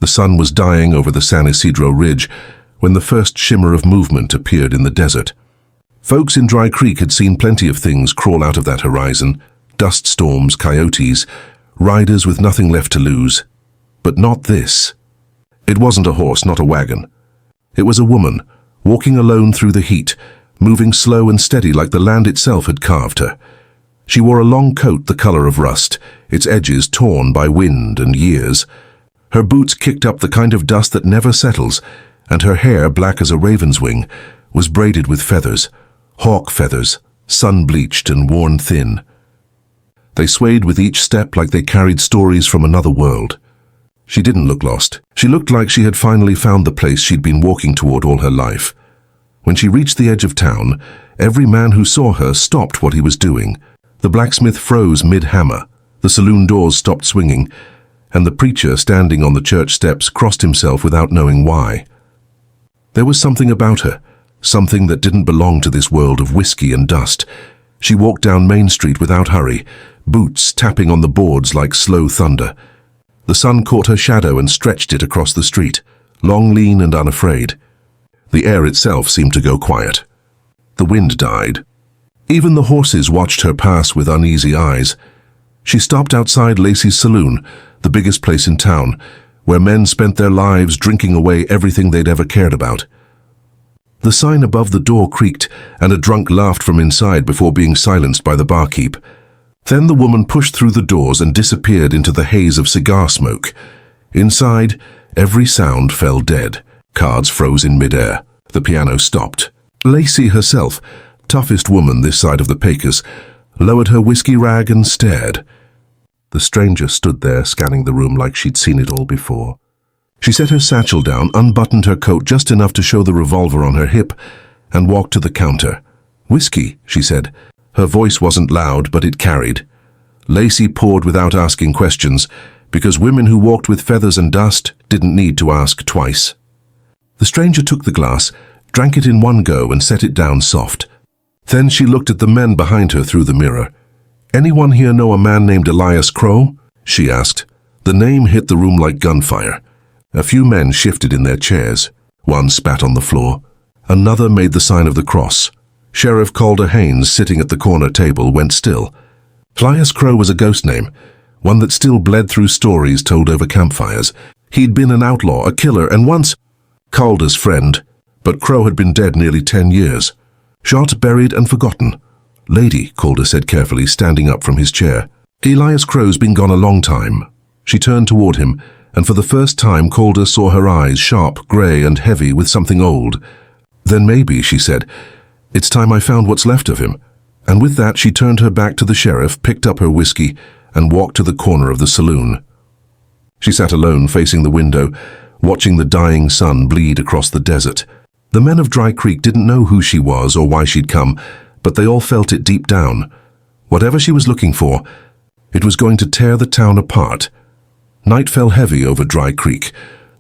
The sun was dying over the San Isidro Ridge when the first shimmer of movement appeared in the desert. Folks in Dry Creek had seen plenty of things crawl out of that horizon: dust storms, coyotes, riders with nothing left to lose. But not this. It wasn't a horse, not a wagon. It was a woman, walking alone through the heat, moving slow and steady like the land itself had carved her. She wore a long coat the color of rust, its edges torn by wind and years. Her boots kicked up the kind of dust that never settles, and her hair, black as a raven's wing, was braided with feathers, hawk feathers, sun-bleached and worn thin. They swayed with each step like they carried stories from another world. She didn't look lost. She looked like she had finally found the place she'd been walking toward all her life. When she reached the edge of town, every man who saw her stopped what he was doing. The blacksmith froze mid-hammer, the saloon doors stopped swinging, and the preacher standing on the church steps crossed himself without knowing why. There was something about her, something that didn't belong to this world of whiskey and dust. She walked down Main Street without hurry, boots tapping on the boards like slow thunder. The sun caught her shadow and stretched it across the street, long, lean, and unafraid. The air itself seemed to go quiet. The wind died. Even the horses watched her pass with uneasy eyes. She stopped outside Lacey's saloon, the biggest place in town, where men spent their lives drinking away everything they'd ever cared about. The sign above the door creaked, and a drunk laughed from inside before being silenced by the barkeep. Then the woman pushed through the doors and disappeared into the haze of cigar smoke. Inside, every sound fell dead. Cards froze in midair. The piano stopped. Lacey herself, toughest woman this side of the Pecos, lowered her whiskey rag and stared. The stranger stood there, scanning the room like she'd seen it all before. She set her satchel down, unbuttoned her coat just enough to show the revolver on her hip, and walked to the counter. "Whiskey," she said. Her voice wasn't loud, but it carried. Lacey poured without asking questions, because women who walked with feathers and dust didn't need to ask twice. The stranger took the glass, drank it in one go, and set it down soft. Then she looked at the men behind her through the mirror. "Anyone here know a man named Elias Crow?" she asked. The name hit the room like gunfire. A few men shifted in their chairs. One spat on the floor. Another made the sign of the cross. Sheriff Calder Haines, sitting at the corner table, went still. Elias Crow was a ghost name, one that still bled through stories told over campfires. He'd been an outlaw, a killer, and once Calder's friend, but Crow had been dead nearly 10 years. Shot, buried, and forgotten. "Lady," Calder said carefully, standing up from his chair. "Elias Crow's been gone a long time." She turned toward him, and for the first time Calder saw her eyes, sharp, grey, and heavy with something old. "Then maybe," she said, "it's time I found what's left of him." And with that she turned her back to the sheriff, picked up her whiskey, and walked to the corner of the saloon. She sat alone facing the window, watching the dying sun bleed across the desert. The men of Dry Creek didn't know who she was or why she'd come, but they all felt it deep down. Whatever she was looking for, it was going to tear the town apart. Night fell heavy over Dry Creek.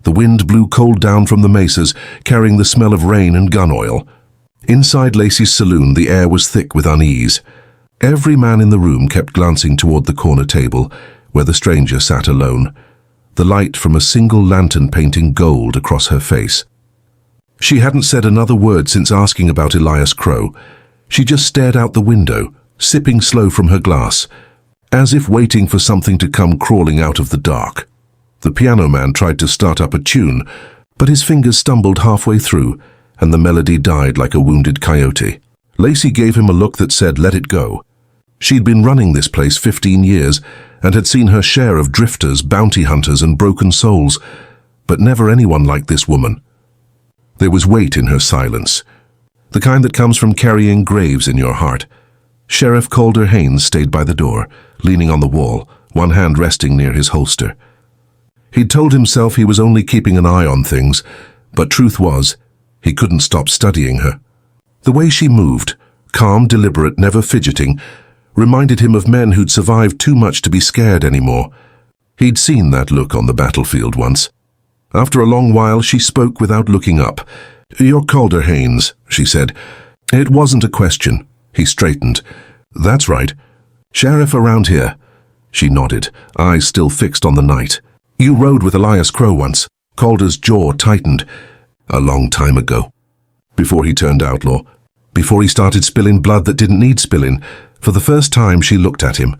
The wind blew cold down from the mesas, carrying the smell of rain and gun oil. Inside Lacey's saloon, the air was thick with unease. Every man in the room kept glancing toward the corner table, where the stranger sat alone, the light from a single lantern painting gold across her face. She hadn't said another word since asking about Elias Crow. She just stared out the window, sipping slow from her glass, as if waiting for something to come crawling out of the dark. The piano man tried to start up a tune, but his fingers stumbled halfway through, and the melody died like a wounded coyote. Lacey gave him a look that said, "Let it go." She'd been running this place 15 years, and had seen her share of drifters, bounty hunters, and broken souls, but never anyone like this woman. There was weight in her silence, the kind that comes from carrying graves in your heart. Sheriff Calder Haines stayed by the door, leaning on the wall, one hand resting near his holster. He'd told himself he was only keeping an eye on things, but truth was, he couldn't stop studying her. The way she moved, calm, deliberate, never fidgeting, reminded him of men who'd survived too much to be scared anymore. He'd seen that look on the battlefield once. After a long while, she spoke without looking up. "You're Calder Haines," she said. It wasn't a question. He straightened. "That's right. Sheriff around here." She nodded, eyes still fixed on the night. You rode with Elias Crow once. Calder's jaw tightened. A long time ago. Before he turned outlaw. Before he started spilling blood that didn't need spilling. For the first time she looked at him.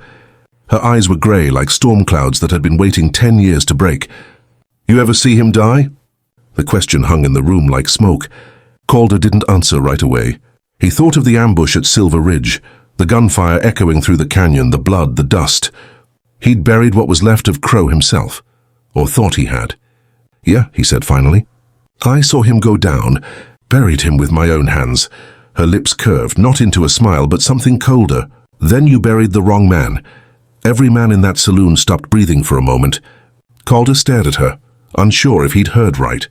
Her eyes were grey like storm clouds that had been waiting 10 years to break. You ever see him die? The question hung in the room like smoke. Calder didn't answer right away. He thought of the ambush at Silver Ridge, the gunfire echoing through the canyon, the blood, the dust. He'd buried what was left of Crow himself, or thought he had. Yeah, he said finally. I saw him go down, buried him with my own hands. Her lips curved, not into a smile, but something colder. Then you buried the wrong man. Every man in that saloon stopped breathing for a moment. Calder stared at her, unsure if he'd heard right.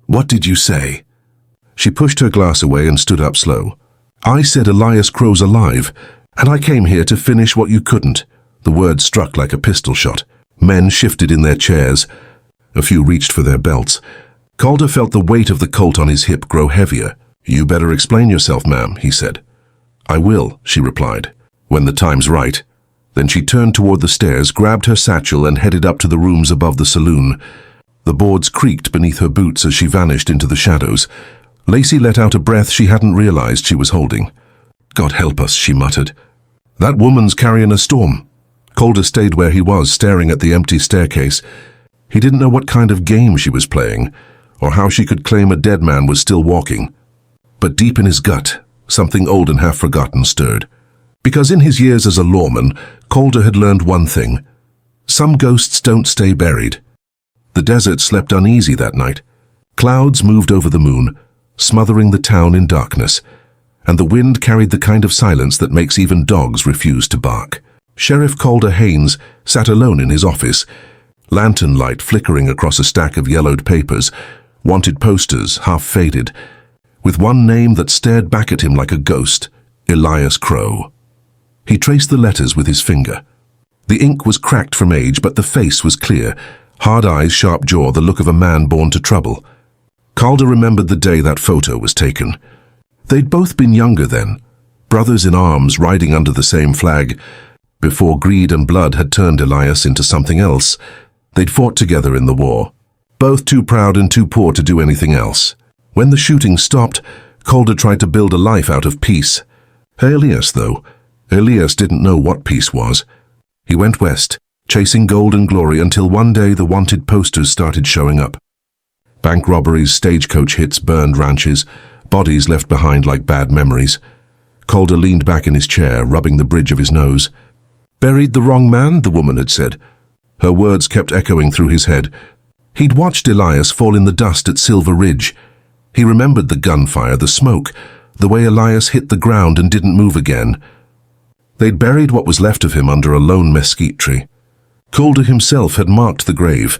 What did you say? She pushed her glass away and stood up slow. I said Elias Crow's alive, and I came here to finish what you couldn't. The word struck like a pistol shot. Men shifted in their chairs. A few reached for their belts. Calder felt the weight of the Colt on his hip grow heavier. You better explain yourself, ma'am, he said. I will, she replied, when the time's right. Then she turned toward the stairs, grabbed her satchel and headed up to the rooms above the saloon. The boards creaked beneath her boots as she vanished into the shadows. Lacey let out a breath she hadn't realized she was holding. God help us, she muttered. That woman's carrying a storm. Calder stayed where he was, staring at the empty staircase. He didn't know what kind of game she was playing, or how she could claim a dead man was still walking. But deep in his gut, something old and half-forgotten stirred. Because in his years as a lawman, Calder had learned one thing. Some ghosts don't stay buried. The desert slept uneasy that night. Clouds moved over the moon, smothering the town in darkness, and the wind carried the kind of silence that makes even dogs refuse to bark. Sheriff Calder Haines sat alone in his office, lantern light flickering across a stack of yellowed papers, wanted posters, half-faded, with one name that stared back at him like a ghost, Elias Crow. He traced the letters with his finger. The ink was cracked from age, but the face was clear, hard eyes, sharp jaw, the look of a man born to trouble. Calder remembered the day that photo was taken. They'd both been younger then, brothers in arms riding under the same flag. Before greed and blood had turned Elias into something else, they'd fought together in the war, both too proud and too poor to do anything else. When the shooting stopped, Calder tried to build a life out of peace. Elias, though, Elias didn't know what peace was. He went west, chasing gold and glory until one day the wanted posters started showing up. Bank robberies, stagecoach hits, burned ranches, bodies left behind like bad memories. Calder leaned back in his chair, rubbing the bridge of his nose. Buried the wrong man, the woman had said. Her words kept echoing through his head. He'd watched Elias fall in the dust at Silver Ridge. He remembered the gunfire, the smoke, the way Elias hit the ground and didn't move again. They'd buried what was left of him under a lone mesquite tree. Calder himself had marked the grave,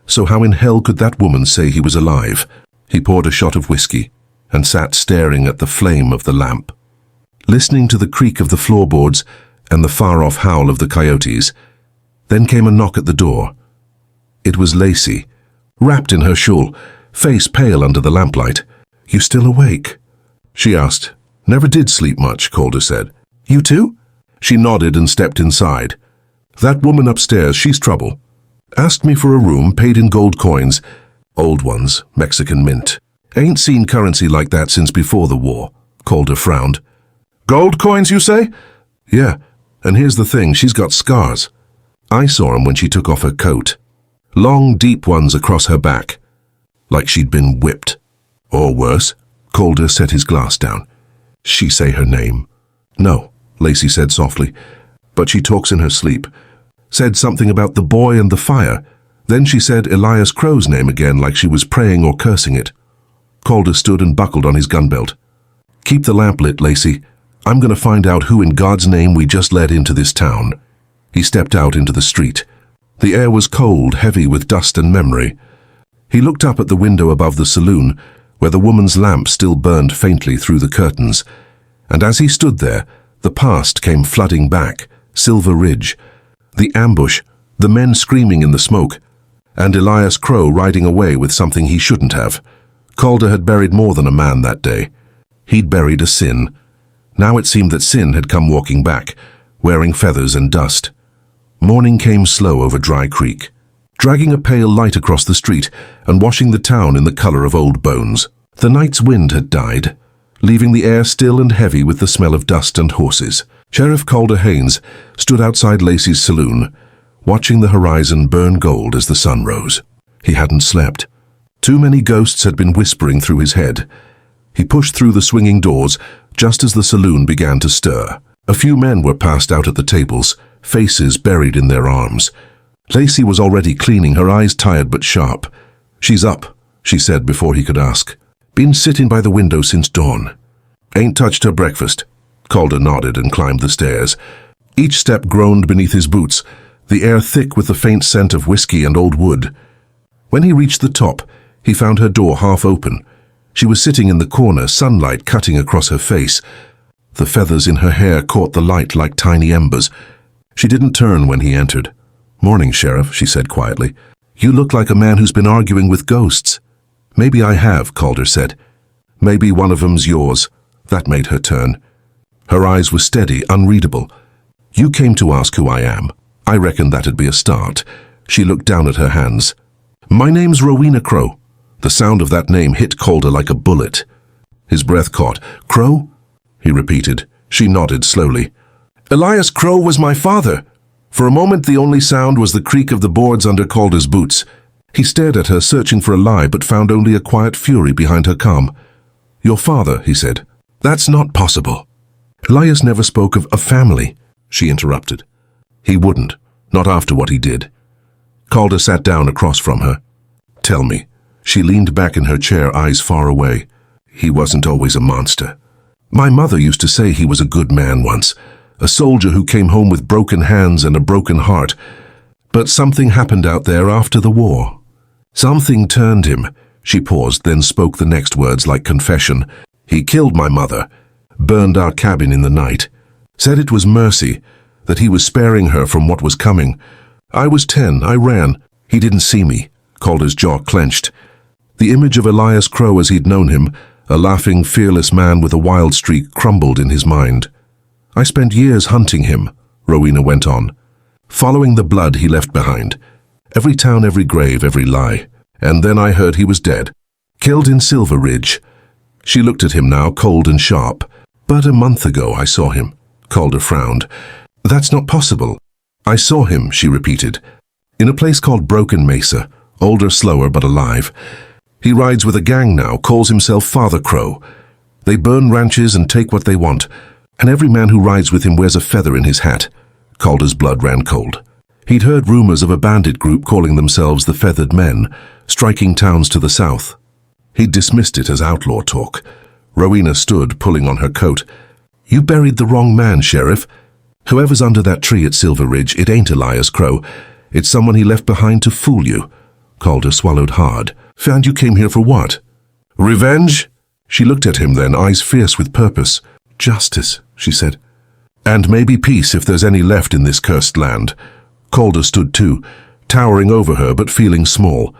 so how in hell could that woman say he was alive? He poured a shot of whiskey and sat staring at the flame of the lamp, listening to the creak of the floorboards and the far-off howl of the coyotes. Then came a knock at the door. It was Lacey, wrapped in her shawl, face pale under the lamplight. You still awake? She asked. Never did sleep much, Calder said. You too? She nodded and stepped inside. That woman upstairs, she's trouble. Asked me for a room, paid in gold coins. Old ones, Mexican mint. Ain't seen currency like that since before the war. Calder frowned. Gold coins, you say? Yeah, and here's the thing, she's got scars. I saw 'em when she took off her coat. Long, deep ones across her back. Like she'd been whipped. Or worse. Calder set his glass down. She say her name? No, Lacey said softly. But she talks in her sleep. Said something about the boy and the fire. Then she said Elias Crow's name again like she was praying or cursing it. Calder stood and buckled on his gun belt. Keep the lamp lit, Lacey. I'm going to find out who in God's name we just led into this town. He stepped out into the street. The air was cold, heavy with dust and memory. He looked up at the window above the saloon, where the woman's lamp still burned faintly through the curtains. And as he stood there, the past came flooding back. Silver Ridge, the ambush, the men screaming in the smoke, and Elias Crow riding away with something he shouldn't have. Calder had buried more than a man that day. He'd buried a sin. Now it seemed that sin had come walking back, wearing feathers and dust. Morning came slow over Dry Creek. dragging a pale light across the street and washing the town in the color of old bones. The night's wind had died, leaving the air still and heavy with the smell of dust and horses. Sheriff Calder Haines stood outside Lacey's saloon, watching the horizon burn gold as the sun rose. He hadn't slept. Too many ghosts had been whispering through his head. He pushed through the swinging doors just as the saloon began to stir. A few men were passed out at the tables, faces buried in their arms. Lacey was already cleaning, her eyes tired but sharp. "She's up," she said before he could ask. "Been sitting by the window since dawn. Ain't touched her breakfast." Calder nodded and climbed the stairs. Each step groaned beneath his boots, the air thick with the faint scent of whiskey and old wood. When he reached the top, he found her door half open. She was sitting in the corner, sunlight cutting across her face. The feathers in her hair caught the light like tiny embers. She didn't turn when he entered. "Morning, Sheriff," she said quietly. "You look like a man who's been arguing with ghosts." "Maybe I have," Calder said. "Maybe one of 'em's yours." That made her turn. Her eyes were steady, unreadable. "You came to ask who I am. I reckon that'd be a start." She looked down at her hands. "My name's Rowena Crow." The sound of that name hit Calder like a bullet. His breath caught. "Crow?" he repeated. She nodded slowly. "Elias Crow was my father." For a moment the only sound was the creak of the boards under Calder's boots. He stared at her, searching for a lie, but found only a quiet fury behind her calm. "Your father," he said. "That's not possible." "Elias never spoke of a family," she interrupted. "He wouldn't, not after what he did." Calder sat down across from her. "Tell me." She leaned back in her chair, eyes far away. "He wasn't always a monster. My mother used to say he was a good man once, a soldier who came home with broken hands and a broken heart. But something happened out there after the war. Something turned him." She paused, then spoke the next words like confession. "He killed my mother, burned our cabin in the night, said it was mercy, that he was sparing her from what was coming. I was 10, I ran. He didn't see me." Calder's jaw clenched. The image of Elias Crow as he'd known him, a laughing, fearless man with a wild streak, crumbled in his mind. "I spent years hunting him," Rowena went on, "following the blood he left behind. Every town, every grave, every lie. And then I heard he was dead, killed in Silver Ridge." She looked at him now, cold and sharp. "But a month ago I saw him." Calder frowned. "That's not possible." "I saw him," she repeated, "in a place called Broken Mesa, older, slower, but alive. He rides with a gang now, calls himself Father Crow. They burn ranches and take what they want, and every man who rides with him wears a feather in his hat." Calder's blood ran cold. He'd heard rumors of a bandit group calling themselves the Feathered Men, striking towns to the south. He'd dismissed it as outlaw talk. Rowena stood, pulling on her coat. "You buried the wrong man, Sheriff. Whoever's under that tree at Silver Ridge, it ain't Elias Crow. It's someone he left behind to fool you." Calder swallowed hard. "And you came here for what? Revenge?" She looked at him then, eyes fierce with purpose. "Justice," she said. "And maybe peace if there's any left in this cursed land." Calder stood too, towering over her but feeling small.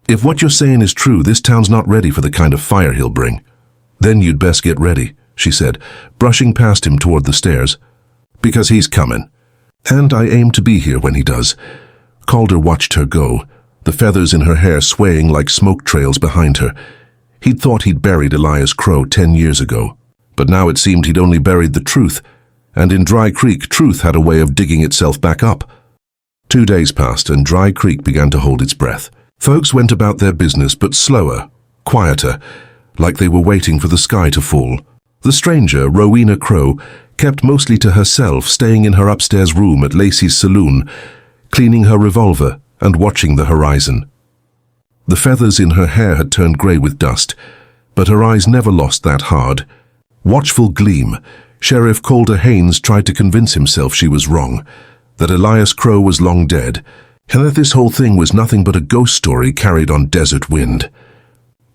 "If what you're saying is true, this town's not ready for the kind of fire he'll bring." "Then you'd best get ready," she said, brushing past him toward the stairs. "Because he's coming. And I aim to be here when he does." Calder watched her go, the feathers in her hair swaying like smoke trails behind her. He'd thought he'd buried Elias Crow 10 years ago, but now it seemed he'd only buried the truth, and in Dry Creek, truth had a way of digging itself back up. 2 days passed, and Dry Creek began to hold its breath. Folks went about their business, but slower, quieter, like they were waiting for the sky to fall. The stranger, Rowena Crow, kept mostly to herself, staying in her upstairs room at Lacey's saloon, cleaning her revolver and watching the horizon. The feathers in her hair had turned grey with dust, but her eyes never lost that hard, watchful gleam. Sheriff Calder Haines tried to convince himself she was wrong, that Elias Crow was long dead, and that this whole thing was nothing but a ghost story carried on desert wind.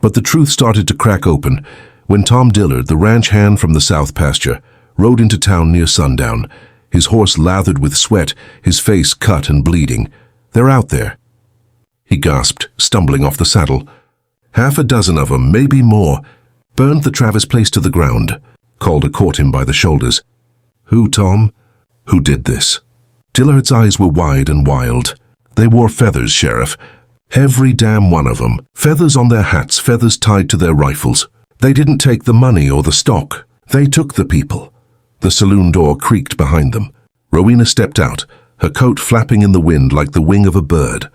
But the truth started to crack open when Tom Dillard, the ranch hand from the south pasture, rode into town near sundown, his horse lathered with sweat, his face cut and bleeding. "They're out there," he gasped, stumbling off the saddle. "Half a dozen of 'em, maybe more. Burned the Travis place to the ground." Calder caught him by the shoulders. "Who, Tom? Who did this?" Dillard's eyes were wide and wild. They wore feathers, Sheriff. Every damn one of them. Feathers on their hats, feathers tied to their rifles. They didn't take the money or the stock. They took the people. The saloon door creaked behind them. Rowena stepped out, her coat flapping in the wind like the wing of a bird.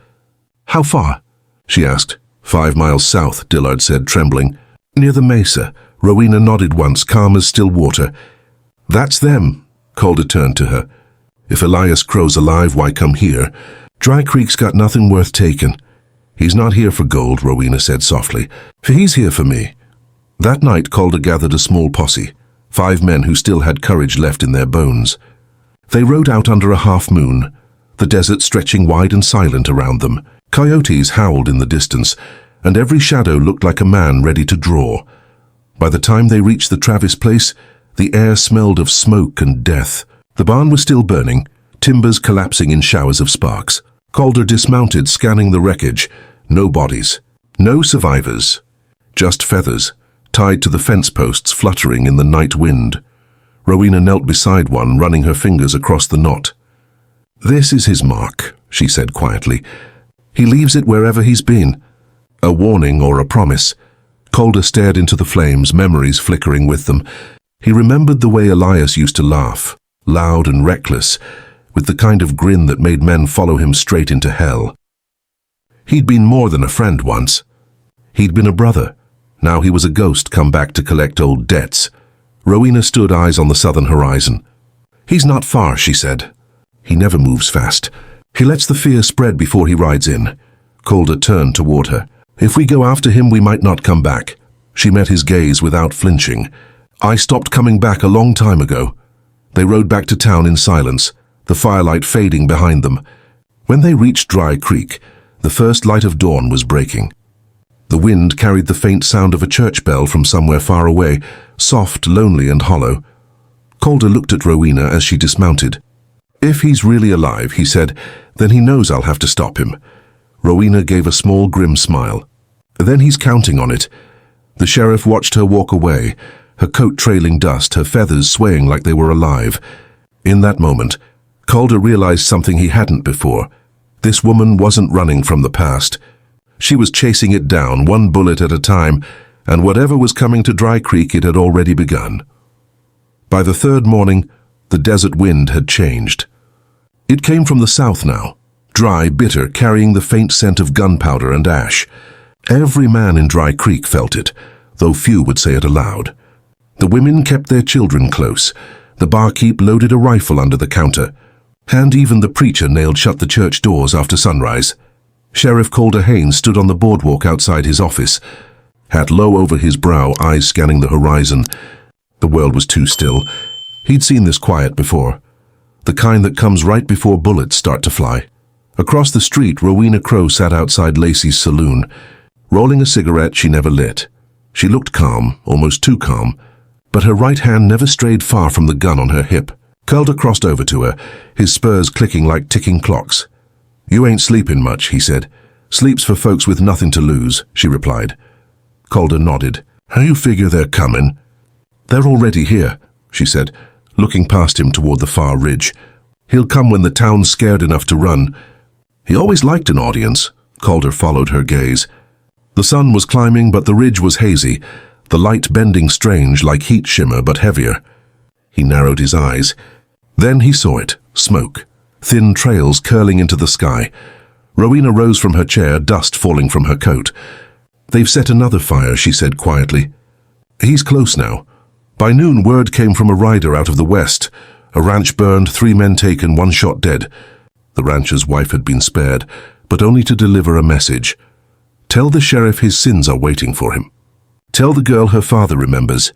"How far?" she asked. 5 miles south, Dillard said, trembling. "Near the mesa." Rowena nodded once, calm as still water. "That's them." Calder turned to her. "If Elias Crow's alive, why come here? Dry Creek's got nothing worth taking." "He's not here for gold," Rowena said softly. "He's here for me." That night, Calder gathered a small posse, 5 men who still had courage left in their bones. They rode out under a half moon, the desert stretching wide and silent around them. Coyotes howled in the distance, and every shadow looked like a man ready to draw. By the time they reached the Travis place, the air smelled of smoke and death. The barn was still burning, timbers collapsing in showers of sparks. Calder dismounted, scanning the wreckage. No bodies, no survivors, just feathers, tied to the fence posts fluttering in the night wind. Rowena knelt beside one, running her fingers across the knot. "This is his mark," she said quietly. "He leaves it wherever he's been. A warning or a promise." Calder stared into the flames, memories flickering with them. He remembered the way Elias used to laugh, loud and reckless, with the kind of grin that made men follow him straight into hell. He'd been more than a friend once. He'd been a brother. Now he was a ghost come back to collect old debts. Rowena stood, eyes on the southern horizon. "He's not far," she said. "He never moves fast. He lets the fear spread before he rides in." Calder turned toward her. "If we go after him, we might not come back." She met his gaze without flinching. "I stopped coming back a long time ago." They rode back to town in silence, the firelight fading behind them. When they reached Dry Creek, the first light of dawn was breaking. The wind carried the faint sound of a church bell from somewhere far away, soft, lonely, and hollow. Calder looked at Rowena as she dismounted. "If he's really alive," he said, "then he knows I'll have to stop him." Rowena gave a small, grim smile. "Then he's counting on it." The sheriff watched her walk away, her coat trailing dust, her feathers swaying like they were alive. In that moment, Calder realized something he hadn't before. This woman wasn't running from the past. She was chasing it down, one bullet at a time, and whatever was coming to Dry Creek, it had already begun. By the third morning, the desert wind had changed. It came from the south now, dry, bitter, carrying the faint scent of gunpowder and ash. Every man in Dry Creek felt it, though few would say it aloud. The women kept their children close. The barkeep loaded a rifle under the counter, and even the preacher nailed shut the church doors after sunrise. Sheriff Calder Haines stood on the boardwalk outside his office, hat low over his brow, eyes scanning the horizon. The world was too still. He'd seen this quiet before, the kind that comes right before bullets start to fly. Across the street, Rowena Crow sat outside Lacey's saloon, rolling a cigarette she never lit. She looked calm, almost too calm, but her right hand never strayed far from the gun on her hip. Calder crossed over to her, his spurs clicking like ticking clocks. "You ain't sleeping much," he said. "Sleep's for folks with nothing to lose," she replied. Calder nodded. "How you figure they're coming?" "They're already here," she said, looking past him toward the far ridge. "He'll come when the town's scared enough to run." He always liked an audience. Calder followed her gaze. The sun was climbing, but the ridge was hazy, the light bending strange, like heat shimmer, but heavier. He narrowed his eyes. Then he saw it, smoke, thin trails curling into the sky. Rowena rose from her chair, dust falling from her coat. "They've set another fire," she said quietly. "He's close now." By noon, word came from a rider out of the west. A ranch burned, 3 men taken, 1 shot dead. The rancher's wife had been spared, but only to deliver a message. "Tell the sheriff his sins are waiting for him. Tell the girl her father remembers."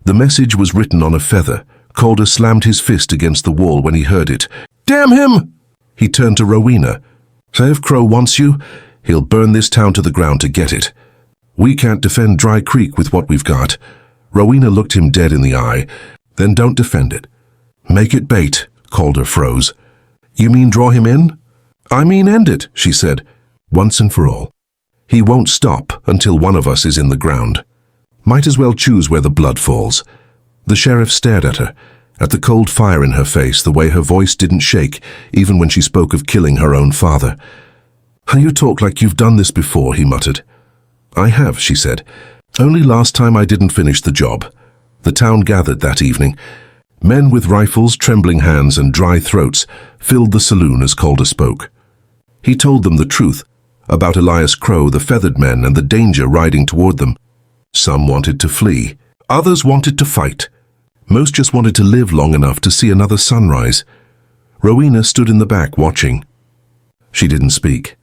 The message was written on a feather. Calder slammed his fist against the wall when he heard it. "Damn him!" He turned to Rowena. "Say if Crow wants you, he'll burn this town to the ground to get it. We can't defend Dry Creek with what we've got." Rowena looked him dead in the eye. "Then don't defend it. Make it bait." Calder froze. "You mean draw him in?" "I mean end it," she said, "once and for all. He won't stop until one of us is in the ground. Might as well choose where the blood falls." The sheriff stared at her, at the cold fire in her face, the way her voice didn't shake, even when she spoke of killing her own father. "You talk like you've done this before," he muttered. "I have," she said. "Only last time I didn't finish the job." The town gathered that evening. Men with rifles, trembling hands, and dry throats filled the saloon as Calder spoke. He told them the truth about Elias Crow, the feathered men, and the danger riding toward them. Some wanted to flee. Others wanted to fight. Most just wanted to live long enough to see another sunrise. Rowena stood in the back watching. She didn't speak.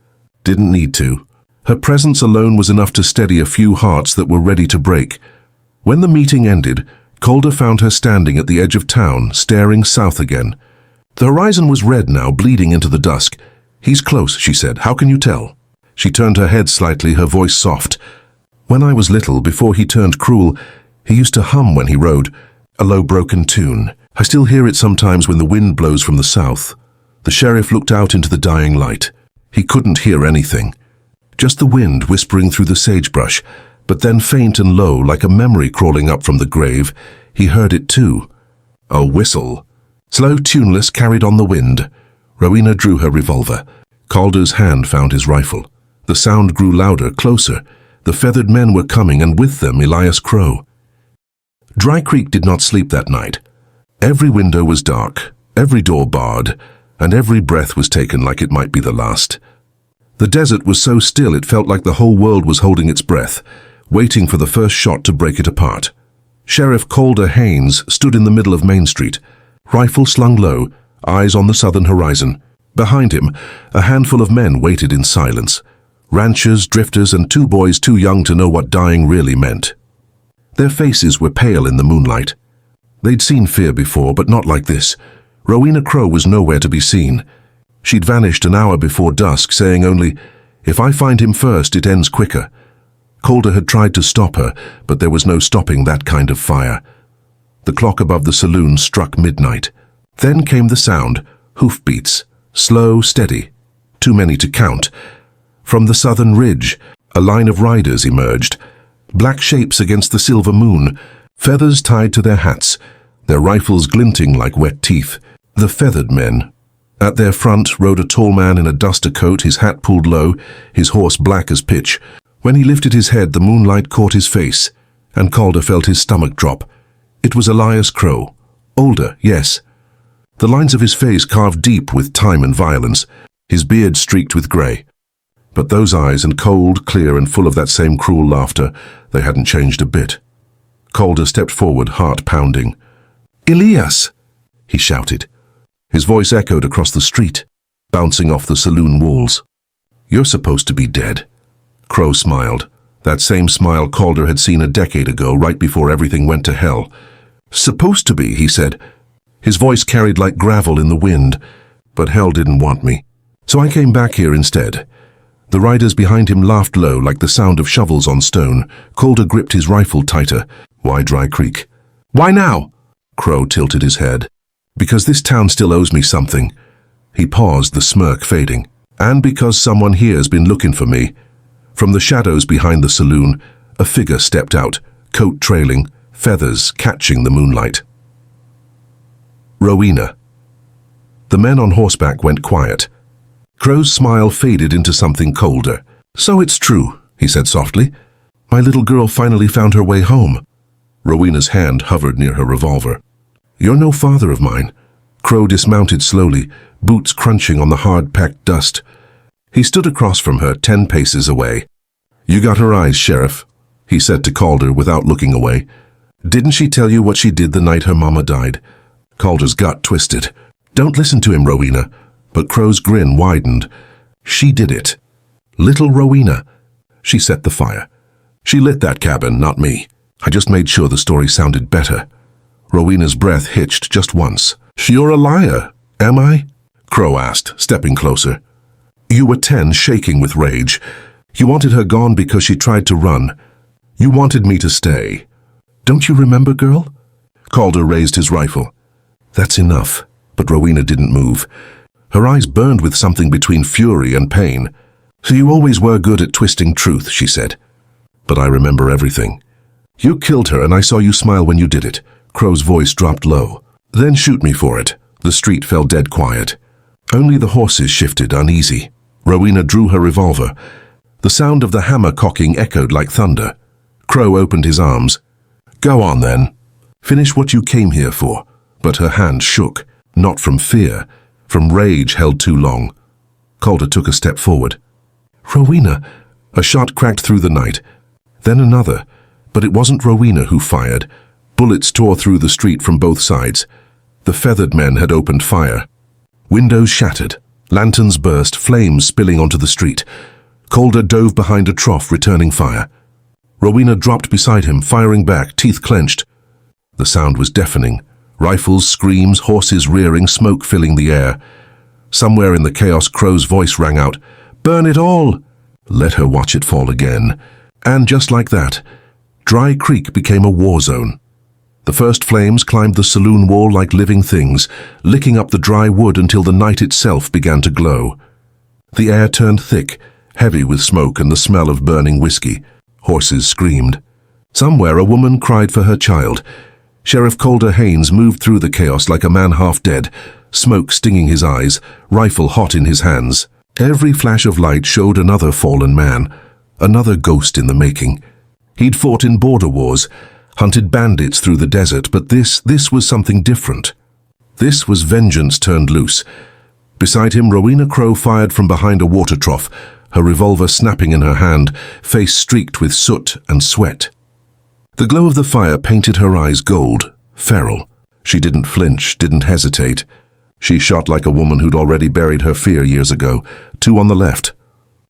Didn't need to. Her presence alone was enough to steady a few hearts that were ready to break. When the meeting ended, Calder found her standing at the edge of town, staring south again. The horizon was red now, bleeding into the dusk. "He's close," she said. "How can you tell?" She turned her head slightly, her voice soft. "When I was little, before he turned cruel, he used to hum when he rode, a low broken tune. I still hear it sometimes when the wind blows from the south." The sheriff looked out into the dying light. He couldn't hear anything. Just the wind whispering through the sagebrush, but then faint and low, like a memory crawling up from the grave. He heard it too. A whistle. Slow, tuneless, carried on the wind. Rowena drew her revolver. Calder's hand found his rifle. The sound grew louder, closer. The feathered men were coming, and with them Elias Crow. Dry Creek did not sleep that night. Every window was dark, every door barred, and every breath was taken like it might be the last. The desert was so still it felt like the whole world was holding its breath, waiting for the first shot to break it apart. Sheriff Calder Haines stood in the middle of Main Street, rifle slung low, eyes on the southern horizon. Behind him, a handful of men waited in silence. Ranchers, drifters, and two boys too young to know what dying really meant. Their faces were pale in the moonlight. They'd seen fear before, but not like this. Rowena Crow was nowhere to be seen. She'd vanished an hour before dusk, saying only, "If I find him first, it ends quicker." Calder had tried to stop her, but there was no stopping that kind of fire. The clock above the saloon struck midnight. Then came the sound, hoofbeats, slow, steady, too many to count. From the southern ridge, a line of riders emerged, black shapes against the silver moon, feathers tied to their hats, their rifles glinting like wet teeth. The feathered men. At their front rode a tall man in a duster coat, his hat pulled low, his horse black as pitch. When he lifted his head, the moonlight caught his face, and Calder felt his stomach drop. It was Elias Crow. Older, yes. The lines of his face carved deep with time and violence, his beard streaked with grey. But those eyes, and cold, clear, and full of that same cruel laughter, they hadn't changed a bit. Calder stepped forward, heart pounding. "Elias!" he shouted. His voice echoed across the street, bouncing off the saloon walls. "You're supposed to be dead." Crow smiled, that same smile Calder had seen a decade ago, right before everything went to hell. "Supposed to be," he said. His voice carried like gravel in the wind, but hell didn't want me. So I came back here instead. The riders behind him laughed low, like the sound of shovels on stone. Calder gripped his rifle tighter. "Why Dry Creek?" "Why now?" Crow tilted his head. "Because this town still owes me something." He paused, the smirk fading. "And because someone here's been looking for me." From the shadows behind the saloon, a figure stepped out, coat trailing, feathers catching the moonlight. Rowena. The men on horseback went quiet. Crow's smile faded into something colder. "So it's true," he said softly. "My little girl finally found her way home." Rowena's hand hovered near her revolver. "You're no father of mine." Crow dismounted slowly, boots crunching on the hard-packed dust. He stood across from her, 10 paces away. "You got her eyes, Sheriff," he said to Calder without looking away. "Didn't she tell you what she did the night her mama died?" Calder's gut twisted. "Don't listen to him, Rowena." But Crow's grin widened. "She did it. Little Rowena. She set the fire. She lit that cabin, not me. I just made sure the story sounded better." Rowena's breath hitched just once. "You're a liar, am I?" Crow asked, stepping closer. "You were 10, shaking with rage. You wanted her gone because she tried to run. You wanted me to stay. Don't you remember, girl?" Calder raised his rifle. "That's enough." But Rowena didn't move. Her eyes burned with something between fury and pain. "So you always were good at twisting truth," she said. "But I remember everything. You killed her, and I saw you smile when you did it." Crow's voice dropped low. Then shoot me for it. The street fell dead quiet. Only the horses shifted uneasy. Rowena drew her revolver. The sound of the hammer cocking echoed like thunder. Crow opened his arms. Go on then. Finish what you came here for. But her hand shook, not from fear, from rage held too long. Calder took a step forward. Rowena! A shot cracked through the night. Then another. But it wasn't Rowena who fired. Bullets tore through the street from both sides. The feathered men had opened fire. Windows shattered. Lanterns burst, flames spilling onto the street. Calder dove behind a trough, returning fire. Rowena dropped beside him, firing back, teeth clenched. The sound was deafening. Rifles, screams, horses rearing, smoke filling the air. Somewhere in the chaos, Crow's voice rang out, "Burn it all!" Let her watch it fall again. And just like that, Dry Creek became a war zone. The first flames climbed the saloon wall like living things, licking up the dry wood until the night itself began to glow. The air turned thick, heavy with smoke and the smell of burning whiskey. Horses screamed. Somewhere a woman cried for her child. Sheriff Calder Haines moved through the chaos like a man half dead, smoke stinging his eyes, rifle hot in his hands. Every flash of light showed another fallen man, another ghost in the making. He'd fought in border wars, hunted bandits through the desert, but this was something different. This was vengeance turned loose. Beside him, Rowena Crow fired from behind a water trough, her revolver snapping in her hand, face streaked with soot and sweat. The glow of the fire painted her eyes gold, feral. She didn't flinch, didn't hesitate. She shot like a woman who'd already buried her fear years ago. 2 on the left.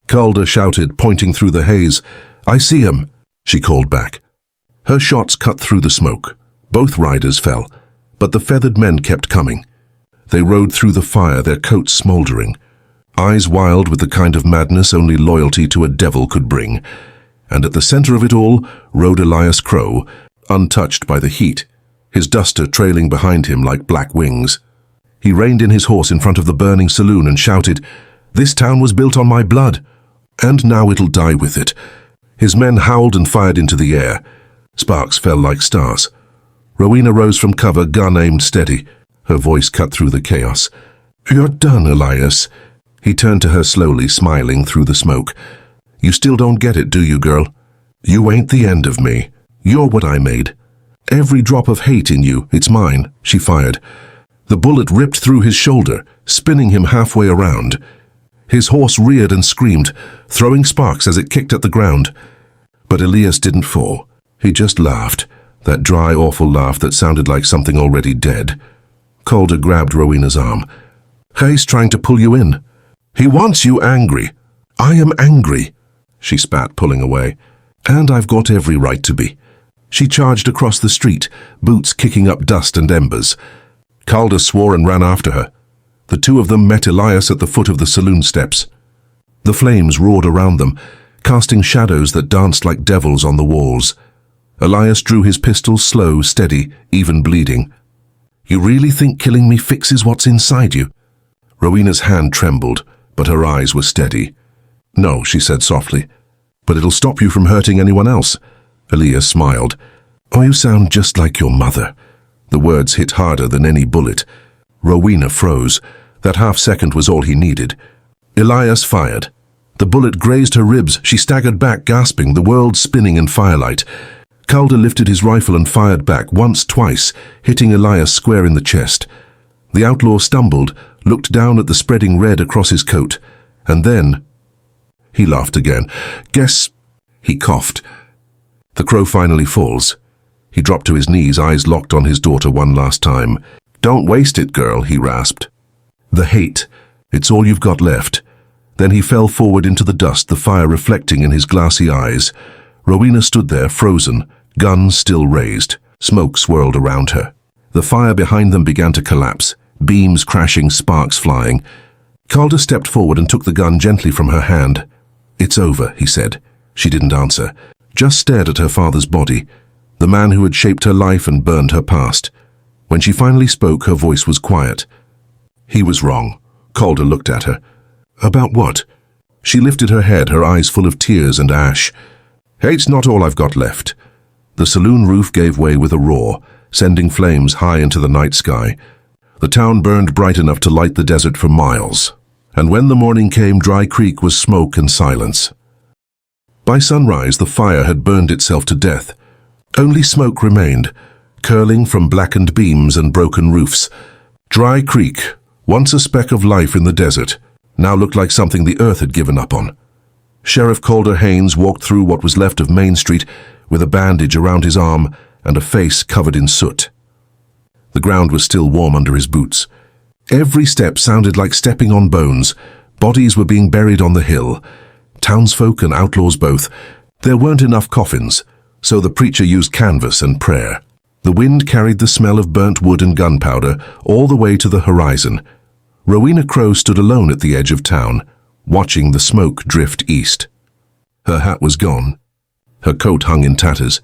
Calder shouted, pointing through the haze. "I see him," she called back. Her shots cut through the smoke. Both riders fell, but the feathered men kept coming. They rode through the fire, their coats smoldering. Eyes wild with the kind of madness only loyalty to a devil could bring. And at the center of it all rode Elias Crow, untouched by the heat, his duster trailing behind him like black wings. He reined in his horse in front of the burning saloon and shouted, "This town was built on my blood, and now it'll die with it." His men howled and fired into the air. Sparks fell like stars. Rowena rose from cover, gun aimed steady. Her voice cut through the chaos. "You're done, Elias." He turned to her slowly, smiling through the smoke. "You still don't get it, do you, girl? You ain't the end of me. You're what I made. Every drop of hate in you, it's mine," she fired. The bullet ripped through his shoulder, spinning him halfway around. His horse reared and screamed, throwing sparks as it kicked at the ground. But Elias didn't fall. He just laughed, that dry, awful laugh that sounded like something already dead. Calder grabbed Rowena's arm. "He's trying to pull you in. He wants you angry." "I am angry," she spat, pulling away. "And I've got every right to be." She charged across the street, boots kicking up dust and embers. Calder swore and ran after her. The 2 of them met Elias at the foot of the saloon steps. The flames roared around them, casting shadows that danced like devils on the walls. Elias drew his pistol, slow, steady, even bleeding. "You really think killing me fixes what's inside you?" Rowena's hand trembled, but her eyes were steady. "No," she said softly, "but it'll stop you from hurting anyone else." Elias smiled. "Oh, you sound just like your mother." The words hit harder than any bullet. Rowena froze. That half-second was all he needed. Elias fired. The bullet grazed her ribs. She staggered back, gasping, the world spinning in firelight. Calder lifted his rifle and fired back, once, twice, hitting Elias square in the chest. The outlaw stumbled, looked down at the spreading red across his coat, and then... He laughed again. "Guess..." He coughed. The Crow finally falls. He dropped to his knees, eyes locked on his daughter one last time. "Don't waste it, girl," he rasped. "The hate. It's all you've got left." Then he fell forward into the dust, the fire reflecting in his glassy eyes. Rowena stood there, frozen, gun still raised. Smoke swirled around her. The fire behind them began to collapse, beams crashing, sparks flying. Calder stepped forward and took the gun gently from her hand. "It's over," he said. She didn't answer, just stared at her father's body, the man who had shaped her life and burned her past. When she finally spoke, her voice was quiet. "He was wrong." Calder looked at her. "About what?" She lifted her head, her eyes full of tears and ash. "Hate's not all I've got left." The saloon roof gave way with a roar. sending flames high into the night sky. The town burned bright enough to light the desert for miles, and when the morning came, Dry Creek was smoke and silence. By sunrise, the fire had burned itself to death. Only smoke remained, curling from blackened beams and broken roofs. Dry Creek, once a speck of life in the desert, now looked like something the earth had given up on. Sheriff Calder Haines walked through what was left of Main Street with a bandage around his arm and a face covered in soot. The ground was still warm under his boots. Every step sounded like stepping on bones. Bodies were being buried on the hill. Townsfolk and outlaws both. There weren't enough coffins, so the preacher used canvas and prayer. The wind carried the smell of burnt wood and gunpowder all the way to the horizon. Rowena Crow stood alone at the edge of town, watching the smoke drift east. Her hat was gone. Her coat hung in tatters.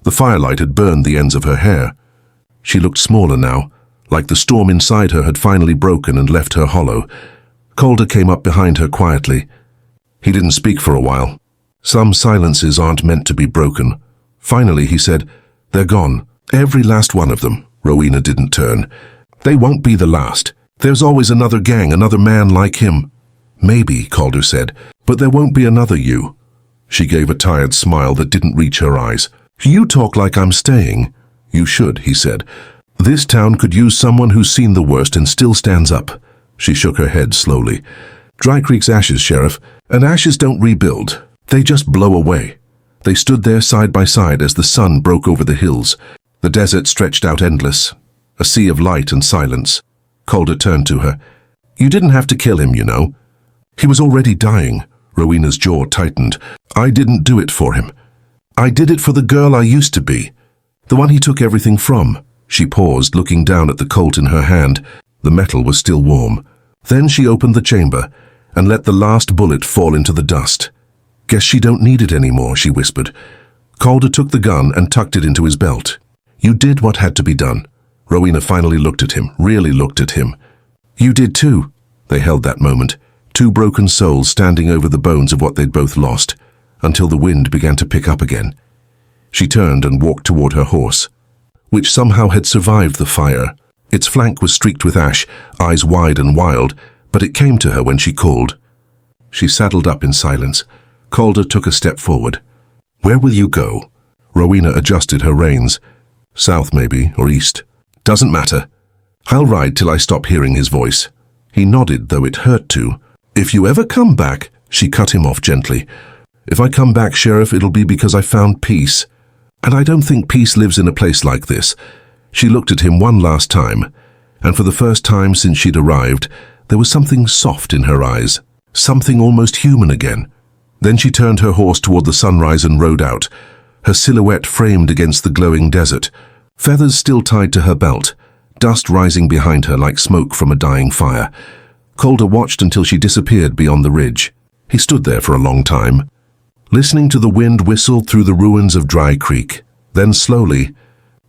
The firelight had burned the ends of her hair. She looked smaller now, like the storm inside her had finally broken and left her hollow. Calder came up behind her quietly. He didn't speak for a while. Some silences aren't meant to be broken. Finally, he said, "They're gone. Every last one of them." Rowena didn't turn. "They won't be the last. There's always another gang, another man like him." "Maybe," Calder said, "but there won't be another you." She gave a tired smile that didn't reach her eyes. "You talk like I'm staying." "You should," he said. "This town could use someone who's seen the worst and still stands up." She shook her head slowly. "Dry Creek's ashes, Sheriff, and ashes don't rebuild. They just blow away." They stood there side by side as the sun broke over the hills. The desert stretched out endless, a sea of light and silence. Calder turned to her. "You didn't have to kill him, you know. He was already dying." Rowena's jaw tightened. "I didn't do it for him. I did it for the girl I used to be. The one he took everything from." She paused, looking down at the Colt in her hand. The metal was still warm. Then she opened the chamber and let the last bullet fall into the dust. "Guess she don't need it anymore," she whispered. Calder took the gun and tucked it into his belt. "You did what had to be done." Rowena finally looked at him, really looked at him. "You did too." They held that moment, two broken souls standing over the bones of what they'd both lost, until the wind began to pick up again. She turned and walked toward her horse, which somehow had survived the fire. Its flank was streaked with ash, eyes wide and wild, but it came to her when she called. She saddled up in silence. Calder took a step forward. "Where will you go?" Rowena adjusted her reins. "South, maybe, or east. Doesn't matter. I'll ride till I stop hearing his voice." He nodded, though it hurt to. "If you ever come back," she cut him off gently. "If I come back, Sheriff, it'll be because I found peace. And I don't think peace lives in a place like this." She looked at him one last time, and for the first time since she'd arrived, there was something soft in her eyes, something almost human again. Then she turned her horse toward the sunrise and rode out, her silhouette framed against the glowing desert, feathers still tied to her belt, dust rising behind her like smoke from a dying fire. Calder watched until she disappeared beyond the ridge. He stood there for a long time, listening to the wind whistle through the ruins of Dry Creek. Then slowly,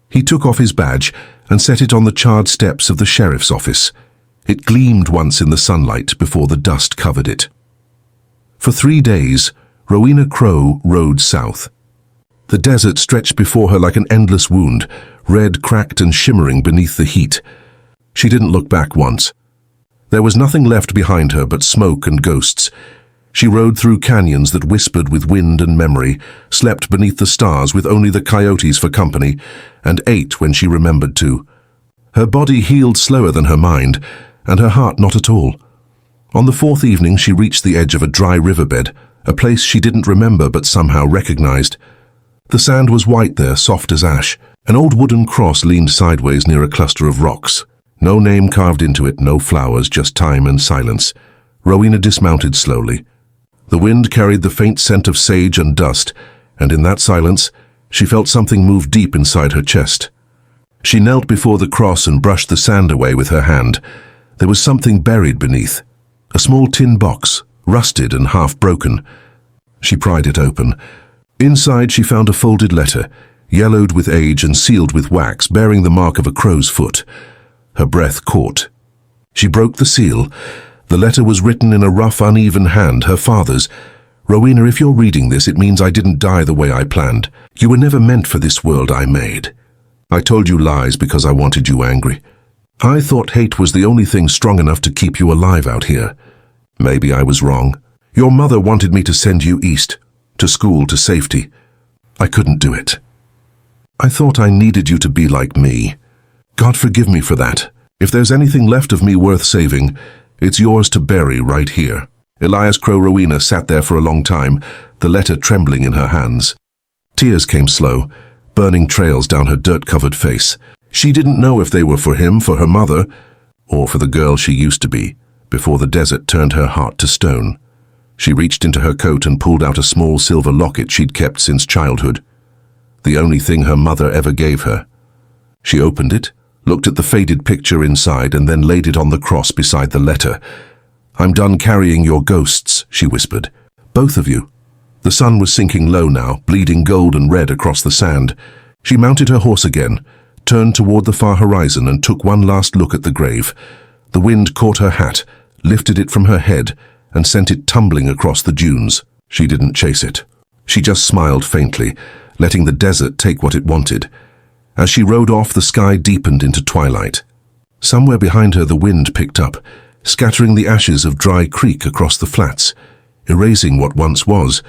he took off his badge and set it on the charred steps of the sheriff's office. It gleamed once in the sunlight before the dust covered it. For 3 days, Rowena Crow rode south. The desert stretched before her like an endless wound, red, cracked and shimmering beneath the heat. She didn't look back once. There was nothing left behind her but smoke and ghosts. She rode through canyons that whispered with wind and memory, slept beneath the stars with only the coyotes for company, and ate when she remembered to. Her body healed slower than her mind, and her heart not at all. On the 4th evening she reached the edge of a dry riverbed, a place she didn't remember but somehow recognized. The sand was white there, soft as ash. An old wooden cross leaned sideways near a cluster of rocks. No name carved into it, no flowers, just time and silence. Rowena dismounted slowly. The wind carried the faint scent of sage and dust, and in that silence, she felt something move deep inside her chest. She knelt before the cross and brushed the sand away with her hand. There was something buried beneath. A small tin box, rusted and half broken. She pried it open. Inside she found a folded letter, yellowed with age and sealed with wax, bearing the mark of a crow's foot. Her breath caught. She broke the seal. The letter was written in a rough, uneven hand, her father's. "Rowena, if you're reading this, it means I didn't die the way I planned. You were never meant for this world I made. I told you lies because I wanted you angry. I thought hate was the only thing strong enough to keep you alive out here. Maybe I was wrong. Your mother wanted me to send you east, to school, to safety. I couldn't do it. I thought I needed you to be like me. God forgive me for that. If there's anything left of me worth saving, it's yours to bury right here. Elias Crow Rowena sat there for a long time, the letter trembling in her hands. Tears came slow, burning trails down her dirt-covered face. She didn't know if they were for him, for her mother, or for the girl she used to be, before the desert turned her heart to stone. She reached into her coat and pulled out a small silver locket she'd kept since childhood, the only thing her mother ever gave her. She opened it, looked at the faded picture inside, and then laid it on the cross beside the letter. "I'm done carrying your ghosts," she whispered. "Both of you." The sun was sinking low now, bleeding gold and red across the sand. She mounted her horse again, turned toward the far horizon, and took one last look at the grave. The wind caught her hat, lifted it from her head, and sent it tumbling across the dunes. She didn't chase it. She just smiled faintly, letting the desert take what it wanted. As she rode off, the sky deepened into twilight. Somewhere behind her, the wind picked up, scattering the ashes of Dry Creek across the flats, erasing what once was,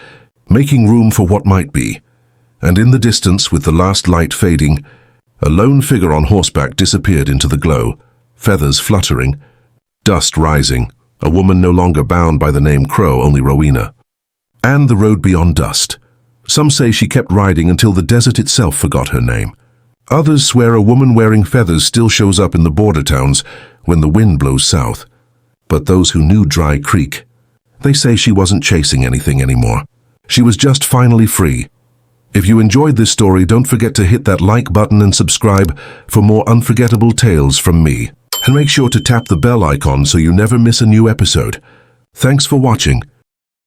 making room for what might be. And in the distance, with the last light fading, a lone figure on horseback disappeared into the glow, feathers fluttering, dust rising, a woman no longer bound by the name Crow, only Rowena. And the road beyond dust. Some say she kept riding until the desert itself forgot her name. Others swear a woman wearing feathers still shows up in the border towns when the wind blows south. But those who knew Dry Creek, they say she wasn't chasing anything anymore. She was just finally free. If you enjoyed this story, don't forget to hit that like button and subscribe for more unforgettable tales from me. And make sure to tap the bell icon so you never miss a new episode. Thanks for watching.